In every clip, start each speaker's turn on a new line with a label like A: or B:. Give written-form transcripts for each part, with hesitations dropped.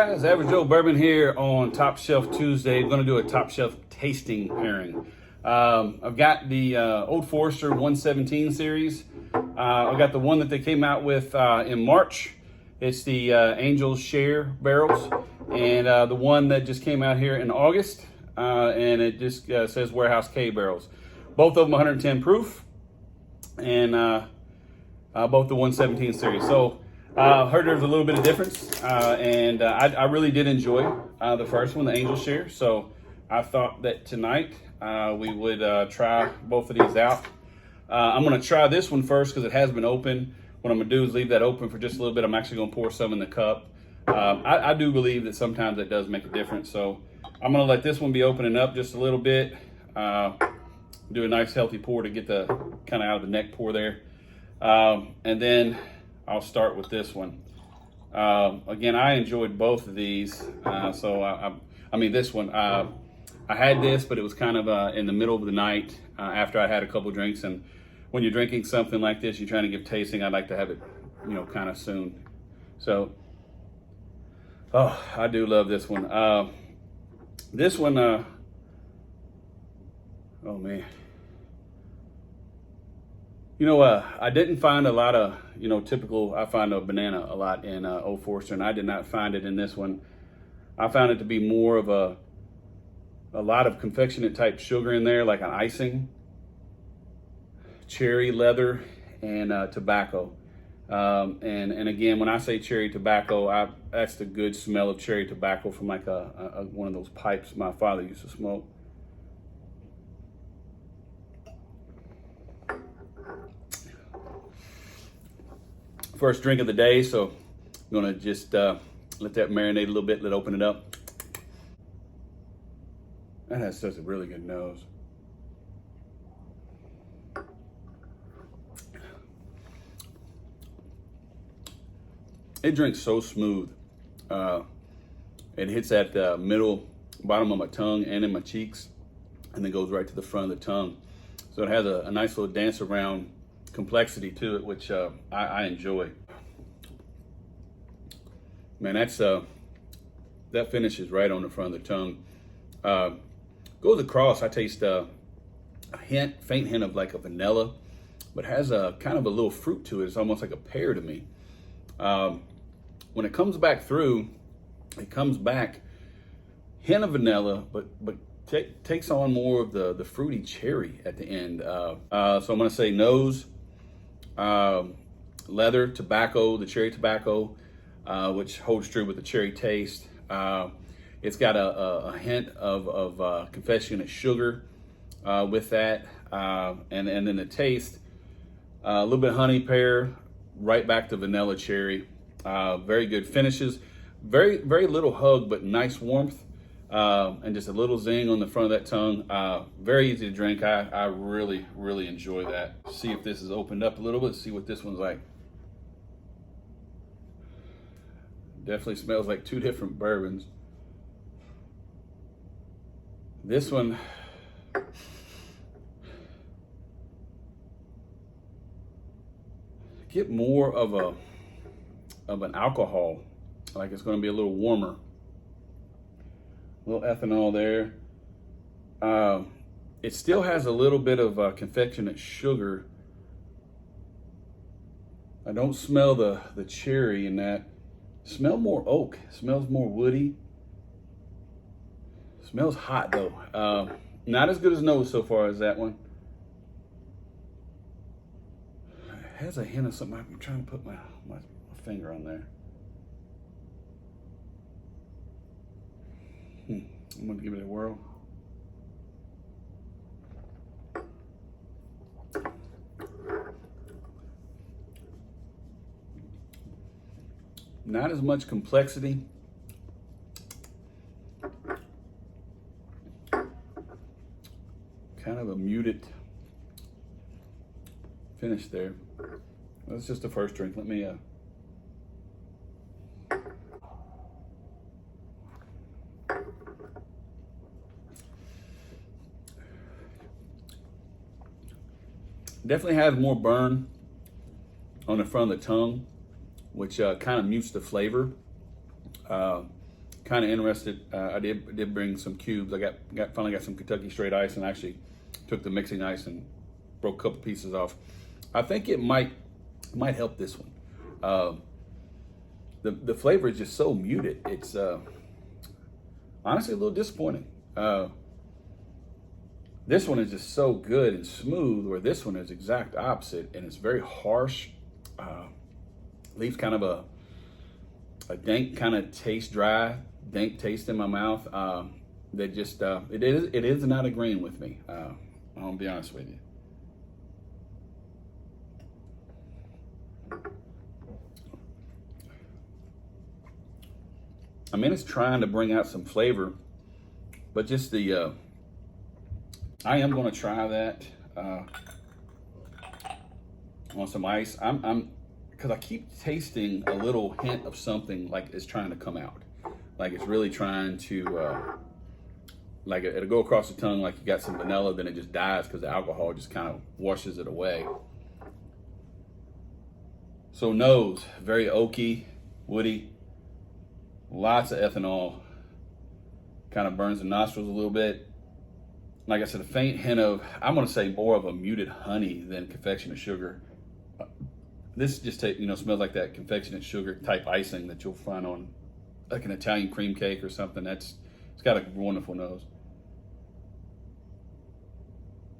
A: guys, Average Joe Bourbon here on Top Shelf Tuesday. We're going to do a Top Shelf tasting pairing. I've got the Old Forester 117 series. I've got the one that they came out with in March. It's the Angels Share barrels, and the one that just came out here in August, and it just says Warehouse K barrels. Both of them 110 proof, and both the 117 series. So heard there's a little bit of difference, and I really did enjoy the first one, the Angel Share. So I thought that tonight we would try both of these out. I'm going to try this one first because it has been open. What I'm going to do is leave that open for just a little bit. I'm actually going to pour some in the cup. I do believe that sometimes it does make a difference. So I'm going to let this one be opening up just a little bit. Do a nice healthy pour to get the kind of out of the neck pour there. And then I'll start with this one. Again, I enjoyed both of these. I mean, this one, I had this, but it was kind of in the middle of the night after I had a couple drinks. And when you're drinking something like this, you're trying to give tasting, I'd like to have it, kind of soon. So, I do love this one. This one, oh man. I didn't find a lot of, typical, I find a banana a lot in Old Forester, and I did not find it in this one. I found it to be more of a lot of confectionate type sugar in there, like an icing, cherry, leather, and tobacco. And again, when I say cherry tobacco, that's the good smell of cherry tobacco from like one of those pipes my father used to smoke. First drink of the day, so I'm gonna just let that marinate a little bit, let it open it up. That has such a really good nose. It drinks so smooth. It hits at the bottom of my tongue and in my cheeks, and then goes right to the front of the tongue. So it has a nice little dance around complexity to it, which I enjoy. Man, that finishes right on the front of the tongue. Goes across, I taste a faint hint of like a vanilla, but has a kind of a little fruit to it. It's almost like a pear to me. When it comes back through, it comes back hint of vanilla, but takes on more of the fruity cherry at the end. So I'm gonna say nose, leather, tobacco, the cherry tobacco, which holds true with the cherry taste. It's got a hint of confectionate sugar with that, and then the taste, a little bit of honey pear, right back to vanilla cherry. Very good finishes, very little hug, but nice warmth, and just a little zing on the front of that tongue. Very easy to drink. I really enjoy that. See if this is opened up a little bit. See what this one's like. Definitely smells like two different bourbons. This one, get more of an alcohol, like it's going to be a little warmer. A little ethanol there. It still has a little bit of confectionate sugar. I don't smell the cherry in that. Smell more oak. Smells more woody. Smells hot though. Not as good as nose so far as that one. It has a hint of something. I'm trying to put my finger on there. I'm gonna give it a whirl. Not as much complexity. Kind of a muted finish there. That's just the first drink. Let me definitely has more burn on the front of the tongue, which kind of mutes the flavor. kind of interested. I did bring some cubes. I finally got some Kentucky Straight Ice, and actually took the mixing ice and broke a couple pieces off. I think it might help this one. The flavor is just so muted. It's honestly a little disappointing. This one is just so good and smooth, where this one is exact opposite, and it's very harsh. Leaves kind of a dank kind of taste, dank taste in my mouth. That just it is not agreeing with me. I'm gonna be honest with you. I mean, it's trying to bring out some flavor, but just the I am going to try that on some ice. Because I keep tasting a little hint of something like it's trying to come out, like it's really trying to like it'll go across the tongue like you got some vanilla, then it just dies because the alcohol just kind of washes it away. So nose, very oaky, woody, lots of ethanol, kind of burns the nostrils a little bit. Like I said, a faint hint of, I'm gonna say more of a muted honey than confectionate sugar. This just smells like that confectionate sugar type icing that you'll find on like an Italian cream cake or something. It's got a wonderful nose.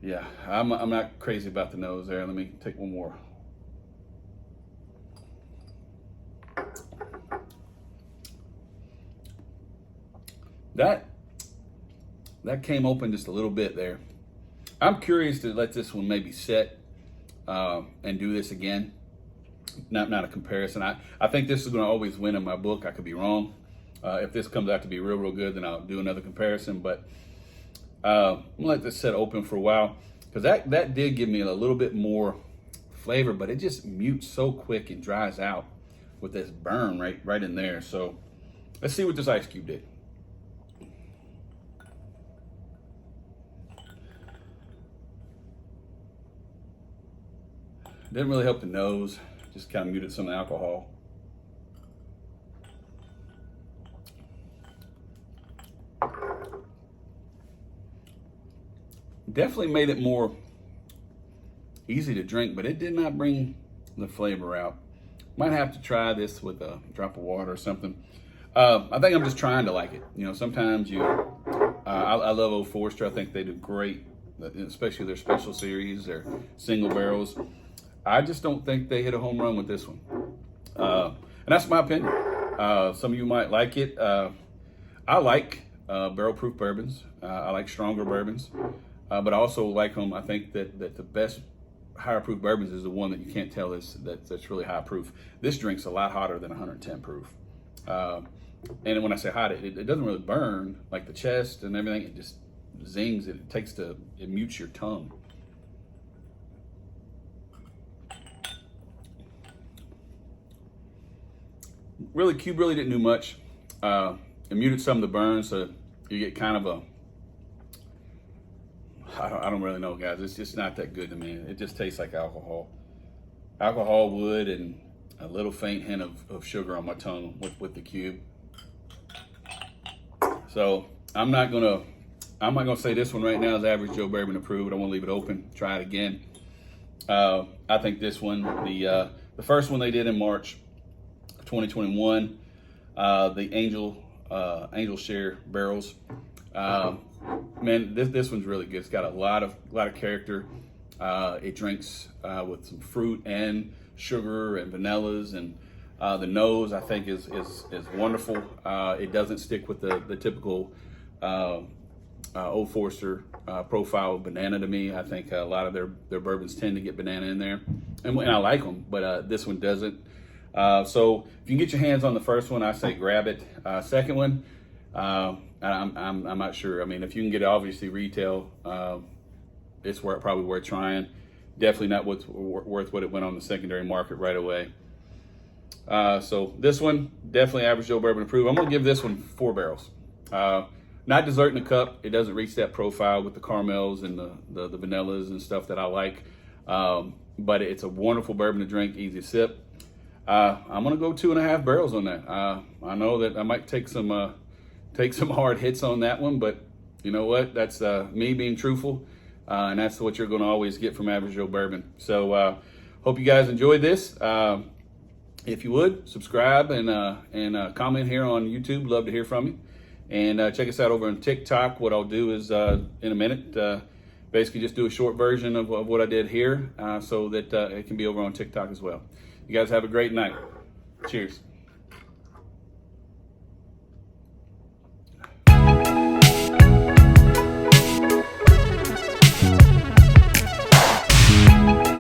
A: Yeah, I'm not crazy about the nose there. Let me take one more. That came open just a little bit there. I'm curious to let this one maybe set and do this again. Not a comparison. I think this is going to always win in my book. I could be wrong. If this comes out to be real good, then I'll do another comparison. But I'm gonna let this set open for a while, because that did give me a little bit more flavor, but it just mutes so quick and dries out with this burn right in there. So let's see what this ice cube did. Didn't really help the nose, just kind of muted some of the alcohol. Definitely made it more easy to drink, but it did not bring the flavor out. Might have to try this with a drop of water or something. I think I'm just trying to like it. Sometimes I love Old Forester. I think they do great, especially their special series, their single barrels. I just don't think they hit a home run with this one. And that's my opinion. Some of you might like it. I like barrel proof bourbons. I like stronger bourbons. But I also like them. I think that the best higher proof bourbons is the one that you can't tell that's really high proof. This drink's a lot hotter than 110 proof. And when I say hot, it doesn't really burn like the chest and everything. It just zings. It mutes your tongue. Cube really didn't do much. It muted some of the burns, so you get kind of I don't really know, guys. It's just not that good to me. It just tastes like alcohol. Alcohol, wood, and a little faint hint of sugar on my tongue with the cube. So I'm not gonna say this one right now is Average Joe Bourbon approved. I want to leave it open. Try it again. I think this one, the first one they did in March 2021, the Angel Share barrels. Man, this one's really good. It's got a lot of character. It drinks with some fruit and sugar and vanillas, and the nose I think is wonderful. It doesn't stick with the typical Old Forester profile of banana to me. I think a lot of their bourbons tend to get banana in there, and I like them, but this one doesn't. So if you can get your hands on the first one, I say grab it. Second one, I'm not sure. I mean, if you can get it obviously retail, it's probably worth trying. Definitely not worth what it went on the secondary market right away. So this one, definitely Average Joe Bourbon approved. I'm gonna give this one 4 barrels. Not dessert in a cup. It doesn't reach that profile with the caramels and the vanillas and stuff that I like. But it's a wonderful bourbon to drink, easy to sip. I'm gonna go 2.5 barrels on that. I know that I might take some take some hard hits on that one, but you know what? That's me being truthful, and that's what you're going to always get from Average Joe Bourbon. So hope you guys enjoyed this. If you would, subscribe and comment here on YouTube. Love to hear from you. And check us out over on TikTok. What I'll do is in a minute, basically just do a short version of what I did here so that it can be over on TikTok as well. You guys have a great night. Cheers.